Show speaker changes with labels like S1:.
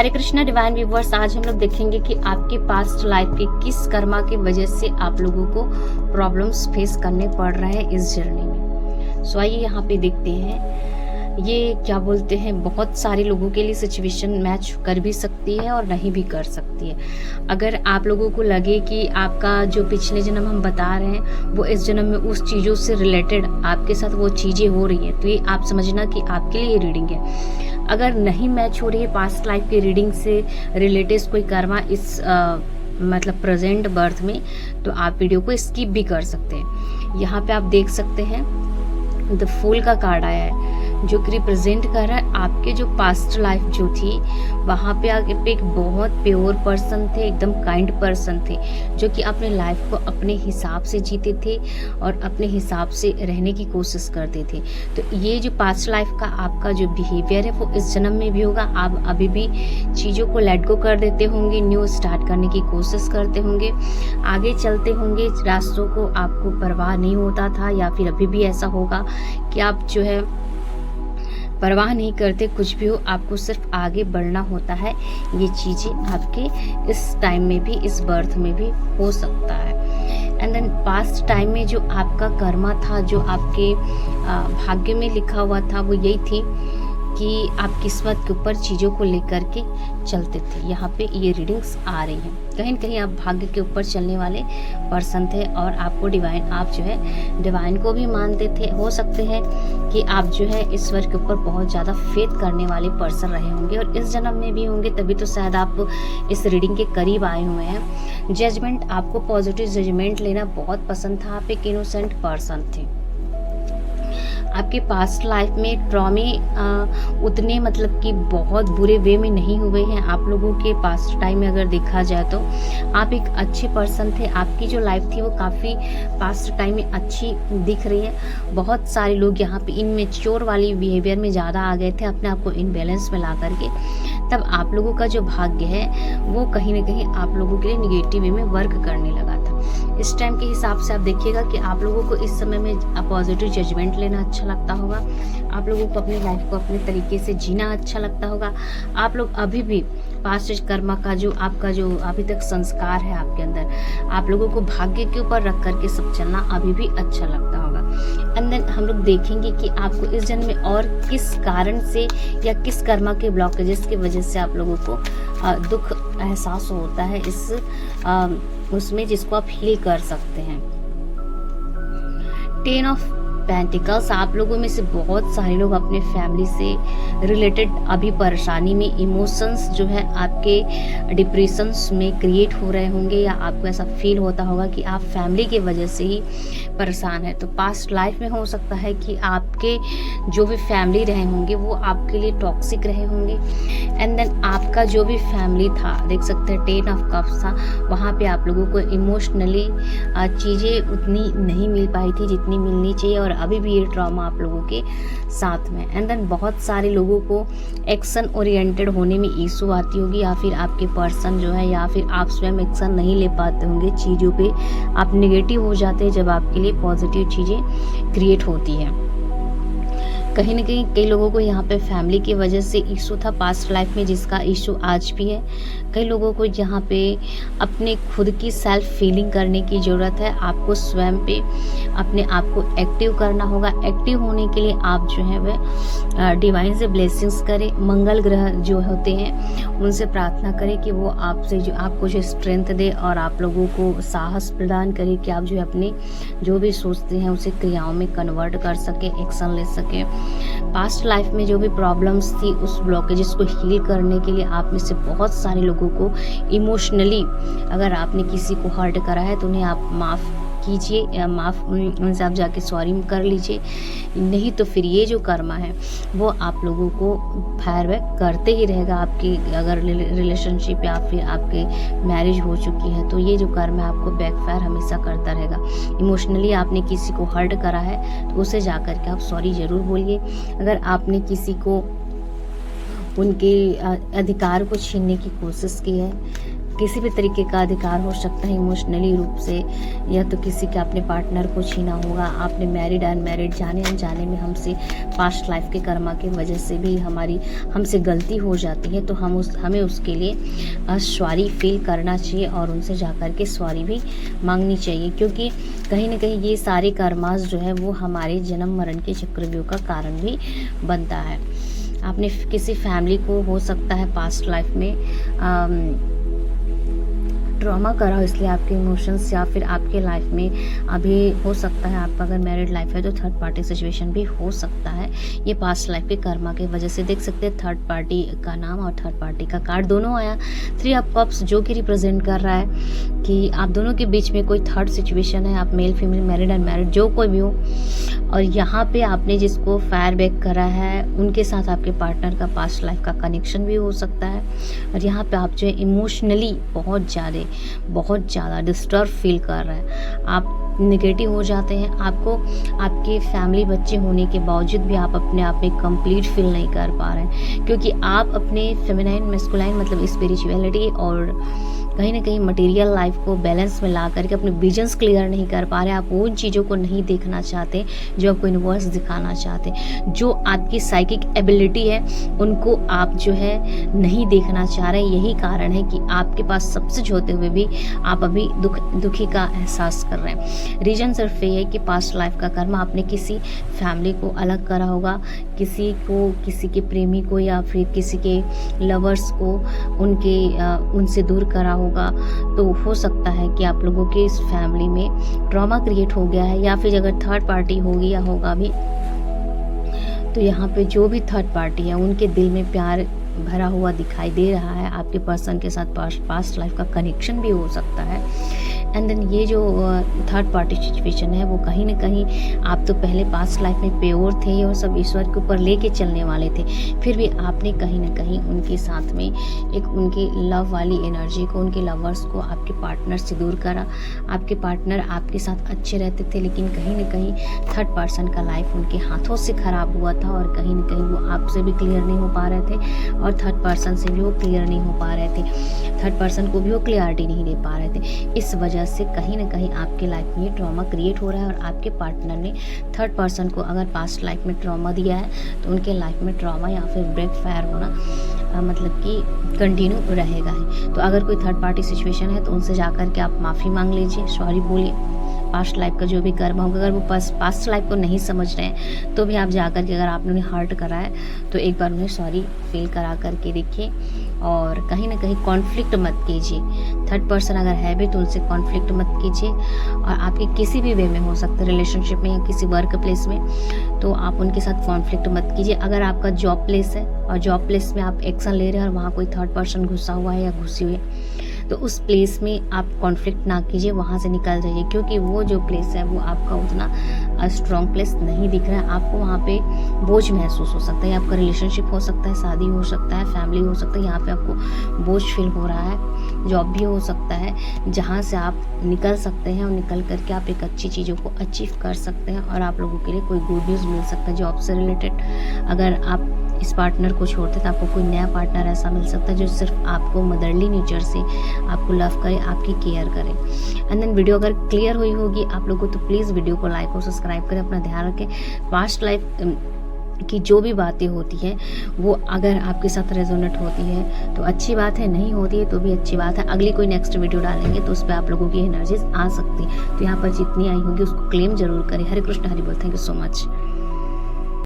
S1: हरे Krishna divine viewers, आज हम लोग देखेंगे कि आपके पास्ट लाइफ के किस कर्मा की वजह से आप लोगों को प्रॉब्लम्स फेस करने पड़ रहे हैं इस जर्नी में। सो आइए यहाँ पे देखते हैं। ये क्या बोलते हैं, बहुत सारे लोगों के लिए सिचुएशन मैच कर भी सकती है और नहीं भी कर सकती है। अगर आप लोगों को लगे कि आपका जो पिछले जन्म हम बता रहे हैं वो इस जन्म में उस चीज़ों से रिलेटेड आपके साथ वो चीज़ें हो रही हैं, तो ये आप समझना कि आपके लिए ये रीडिंग है। अगर नहीं मैच हो रही है पास्ट लाइफ की रीडिंग से रिलेटेड कोई कर्मा इस मतलब प्रेजेंट बर्थ में, तो आप वीडियो को स्किप भी कर सकते हैं। यहाँ पे आप देख सकते हैं द फूल का कार्ड आया है, जो कि रिप्रेजेंट कर रहा है आपके जो पास्ट लाइफ जो थी वहाँ पे आगे पे एक बहुत प्योर पर्सन थे, एकदम काइंड पर्सन थे, जो कि अपने लाइफ को अपने हिसाब से जीते थे और अपने हिसाब से रहने की कोशिश करते थे। तो ये जो पास्ट लाइफ का आपका जो बिहेवियर है वो इस जन्म में भी होगा। आप अभी भी चीज़ों को लेट गो कर देते होंगे, न्यू स्टार्ट करने की कोशिश करते होंगे, आगे चलते होंगे, रास्तों को आपको परवाह नहीं होता था, या फिर अभी भी ऐसा होगा कि आप जो है परवाह नहीं करते, कुछ भी हो आपको सिर्फ आगे बढ़ना होता है। ये चीज़ें आपके इस टाइम में भी, इस बर्थ में भी हो सकता है। एंड देन पास्ट टाइम में जो आपका कर्मा था, जो आपके भाग्य में लिखा हुआ था, वो यही थी कि आप किस्मत के ऊपर चीज़ों को लेकर के चलते थे। यहाँ पे ये रीडिंग्स आ रही हैं, कहीं न कहीं आप भाग्य के ऊपर चलने वाले पर्सन थे और आपको डिवाइन, आप जो है डिवाइन को भी मानते थे। हो सकते हैं कि आप जो है ईश्वर के ऊपर बहुत ज़्यादा फेथ करने वाले पर्सन रहे होंगे और इस जन्म में भी होंगे, तभी तो शायद आप इस रीडिंग के करीब आए हुए हैं। जजमेंट, आपको पॉजिटिव जजमेंट लेना बहुत पसंद था, आप एक इनोसेंट पर्सन थे। आपके पास्ट लाइफ में ट्रॉमे उतने मतलब कि बहुत बुरे वे में नहीं हुए हैं आप लोगों के पास्ट टाइम में। अगर देखा जाए तो आप एक अच्छे पर्सन थे, आपकी जो लाइफ थी वो काफ़ी पास्ट टाइम में अच्छी दिख रही है। बहुत सारे लोग यहाँ पे इनमेच्योर वाली बिहेवियर में ज़्यादा आ गए थे, अपने आप को इनबैलेंस में ला करके। तब आप लोगों का जो भाग्य है वो कहीं ना कहीं आप लोगों के लिए निगेटिव वे में वर्क करने लगा था। इस टाइम के हिसाब से आप देखिएगा कि आप लोगों को इस समय में पॉजिटिव जजमेंट लेना अच्छा लगता होगा, आप लोगों को अपनी लाइफ को अपने तरीके से जीना अच्छा लगता होगा। आप लोग अभी भी पास्ट कर्मा का जो आपका जो अभी तक संस्कार है आपके अंदर, आप लोगों को भाग्य के ऊपर रख करके सब चलना अभी भी अच्छा लगता होगा। एंड देन हम लोग देखेंगे कि आपको इस जन्म में और किस कारण से या किस कर्मा के ब्लॉकेजेस की वजह से आप लोगों को दुख एहसास होता है इस उसमें, जिसको आप हील कर सकते हैं। 10 ऑफ पेंटिकल्स, आप लोगों में से बहुत सारे लोग अपने फैमिली से रिलेटेड अभी परेशानी में, इमोशंस जो है आपके डिप्रेशंस में क्रिएट हो रहे होंगे, या आपको ऐसा फील होता होगा कि आप फैमिली की वजह से ही परेशान है। तो पास्ट लाइफ में हो सकता है कि आपके जो भी फैमिली रहे होंगे वो आपके लिए टॉक्सिक रहे होंगे। एंड देन आपका जो भी फैमिली था, देख सकते हैं 10 ऑफ कप्स था, वहाँ पे आप लोगों को इमोशनली चीज़ें उतनी नहीं मिल पाई थी जितनी मिलनी चाहिए, और अभी भी ये ट्रॉमा आप लोगों के साथ में। एंड देन बहुत सारे लोगों को एक्शन ओरिएंटेड होने में इशू आती होगी, या फिर आपके पर्सन जो है, या फिर आप स्वयं एक्शन नहीं ले पाते होंगे चीज़ों पे, आप नेगेटिव हो जाते हैं जब आपके लिए पॉजिटिव चीज़ें क्रिएट होती हैं। कहीं ना कहीं कई लोगों को यहाँ पे फैमिली की वजह से इशू था पास्ट लाइफ में, जिसका इशू आज भी है। कई लोगों को यहाँ पे अपने खुद की सेल्फ फीलिंग करने की ज़रूरत है। आपको स्वयं पे अपने आप को एक्टिव करना होगा। एक्टिव होने के लिए आप जो है वह डिवाइन से ब्लेसिंग्स करें, मंगल ग्रह जो होते हैं उनसे प्रार्थना करें कि वो आपसे जो आपको जो स्ट्रेंथ दे और आप लोगों को साहस प्रदान करे कि आप जो है अपने जो भी सोचते हैं उसे क्रियाओं में कन्वर्ट कर सके, एक्शन ले सके। पास्ट लाइफ में जो भी प्रॉब्लम्स थी उस ब्लॉकेजेस को हील करने के लिए आप में से बहुत सारे लोगों को इमोशनली, अगर आपने किसी को हर्ट करा है तो उन्हें आप माफ़ कीजिए, या उनसे आप जाके सॉरी कर लीजिए। नहीं तो फिर ये जो कर्मा है वो आप लोगों को फायरबैक करते ही रहेगा। आपकी अगर रिलेशनशिप या फिर आपके मैरिज हो चुकी है तो ये जो कर्मा है आपको बैकफायर हमेशा करता रहेगा। इमोशनली आपने किसी को हर्ट करा है तो उसे जा कर के आप सॉरी ज़रूर बोलिए। अगर आपने किसी को उनके अधिकार को छीनने की कोशिश की है, किसी भी तरीके का अधिकार हो सकता है इमोशनली रूप से, या तो किसी के अपने पार्टनर को छीना होगा, आपने मैरिड अनमैरिड जाने अनजाने में हमसे पास्ट लाइफ के कर्मा की वजह से भी हमसे गलती हो जाती है, तो हमें उसके लिए सॉरी फील करना चाहिए और उनसे जाकर के सॉरी भी मांगनी चाहिए, क्योंकि कहीं ना कहीं ये सारे कर्मास जो है वो हमारे जन्म मरण के चक्रव्यूह का कारण भी बनता है। आपने किसी फैमिली को हो सकता है पास्ट लाइफ में ट्रॉमा करा हो, इसलिए आपके इमोशंस, या फिर आपके लाइफ में अभी हो सकता है आपका अगर मैरिड लाइफ है तो थर्ड पार्टी सिचुएशन भी हो सकता है। ये पास्ट लाइफ के कर्मा की वजह से देख सकते हैं थर्ड पार्टी का नाम और थर्ड पार्टी का कार्ड दोनों आया। 3 ऑफ कप्स जो कि रिप्रेजेंट कर रहा है कि आप दोनों के बीच में कोई थर्ड सिचुएशन है, आप मेल फीमेल मैरिड अनमैरिड जो कोई भी हो, और यहाँ पे आपने जिसको फायर बैक करा है उनके साथ आपके पार्टनर का पास्ट लाइफ का कनेक्शन भी हो सकता है। और यहाँ पे आप जो है इमोशनली बहुत ज़्यादा डिस्टर्ब फील कर रहे हैं, आप नेगेटिव हो जाते हैं, आपको आपके फैमिली बच्चे होने के बावजूद भी आप अपने आप में कंप्लीट फील नहीं कर पा रहे हैं, क्योंकि आप अपने फेमिनाइन मैस्कुलाइन मतलब स्पिरिचुअलिटी और कहीं ना कहीं मटेरियल लाइफ को बैलेंस में ला करके अपने विजन्स क्लियर नहीं कर पा रहे। आप उन चीज़ों को नहीं देखना चाहते जो आपको यूनिवर्स दिखाना चाहते, जो आपकी साइकिक एबिलिटी है उनको आप जो है नहीं देखना चाह रहे। यही कारण है कि आपके पास सब कुछ होते हुए भी आप अभी दुखी का एहसास कर रहे हैं। रीजन सिर्फ ये है कि पास्ट लाइफ का कर्म आपने किसी फैमिली को अलग करा होगा, किसी के प्रेमी को या फिर किसी के लवर्स को उनसे दूर करा होगा। तो हो सकता है कि आप लोगों के इस फैमिली में ट्रॉमा क्रिएट हो गया है, या फिर अगर थर्ड पार्टी होगी या होगा भी तो यहाँ पे जो भी थर्ड पार्टी है उनके दिल में प्यार भरा हुआ दिखाई दे रहा है। आपके पर्सन के साथ पास्ट लाइफ का कनेक्शन भी हो सकता है। एंड देन ये जो थर्ड पार्टी सिचुएशन है वो कहीं ना कहीं आप तो पहले पास्ट लाइफ में प्योर थे और सब ईश्वर के ऊपर लेके चलने वाले थे, फिर भी आपने कहीं ना कहीं उनके साथ में एक उनकी लव वाली एनर्जी को, उनके लवर्स को आपके पार्टनर से दूर करा। आपके पार्टनर आपके साथ अच्छे रहते थे, लेकिन कहीं ना कहीं थर्ड पर्सन का लाइफ उनके हाथों से ख़राब हुआ था और कहीं ना कहीं वो आपसे भी क्लियर नहीं हो पा रहे थे और थर्ड पर्सन से भी वो क्लियर नहीं हो पा रहे थे, थर्ड पर्सन को भी वो क्लियरिटी नहीं दे पा रहे थे। इस वजह से कहीं ना कहीं आपके लाइफ में ट्रॉमा क्रिएट हो रहा है और आपके पार्टनर ने थर्ड पर्सन को अगर पास्ट लाइफ में ट्रॉमा दिया है तो उनके लाइफ में ट्रॉमा या फिर ब्रेक फायर होना मतलब कि कंटिन्यू रहेगा ही। तो अगर कोई थर्ड पार्टी सिचुएशन है तो उनसे जाकर के आप माफ़ी मांग लीजिए, सॉरी बोलिए। पास्ट लाइफ का जो भी कर्म होगा, अगर वो पास्ट लाइफ को नहीं समझ रहे हैं तो भी आप जाकर के अगर आपने उन्हें हर्ट करा है तो एक बार उन्हें सॉरी फील करा करके देखिए। और कहीं ना कहीं कॉन्फ्लिक्ट मत कीजिए, थर्ड पर्सन अगर है भी तो उनसे कॉन्फ्लिक्ट मत कीजिए। और आपके किसी भी वे में हो सकता है, रिलेशनशिप में या किसी वर्क प्लेस में, तो आप उनके साथ कॉन्फ्लिक्ट मत कीजिए। अगर आपका जॉब प्लेस है और जॉब प्लेस में आप एक्शन ले रहे हैं और वहाँ कोई थर्ड पर्सन घुसा हुआ है या घुसी हुई है तो उस प्लेस में आप कॉन्फ्लिक्ट ना कीजिए, वहाँ से निकल जाइए, क्योंकि वो जो प्लेस है वो आपका उतना स्ट्रॉन्ग प्लेस नहीं दिख रहा है। आपको वहाँ पे बोझ महसूस हो सकता है, आपका रिलेशनशिप हो सकता है, शादी हो सकता है, फैमिली हो सकता है, यहाँ पे आपको बोझ फील हो रहा है। जॉब भी हो सकता है जहाँ से आप निकल सकते हैं और निकल करके आप एक अच्छी चीज़ों को अचीव कर सकते हैं और आप लोगों के लिए कोई गुड न्यूज़ मिल सकता है जॉब से रिलेटेड। अगर आप इस पार्टनर को छोड़ते तो आपको कोई नया पार्टनर ऐसा मिल सकता है जो सिर्फ आपको मदरली नेचर से आपको लव करे, आपकी केयर करे। एंड देन वीडियो अगर क्लियर हुई होगी आप लोगों को तो प्लीज़ वीडियो को लाइक और सब्सक्राइब करें। अपना ध्यान रखें, पास्ट लाइफ की जो भी बातें होती हैं वो अगर आपके साथ रेजोनेट होती है तो अच्छी बात है, नहीं होती है तो भी अच्छी बात है। अगली कोई नेक्स्ट वीडियो डालेंगे तो उस पर आप लोगों की एनर्जीज आ सकती है, तो यहाँ पर जितनी आई होगी उसको क्लेम जरूर करें। हरे कृष्ण हरि बोल। Thank you so much.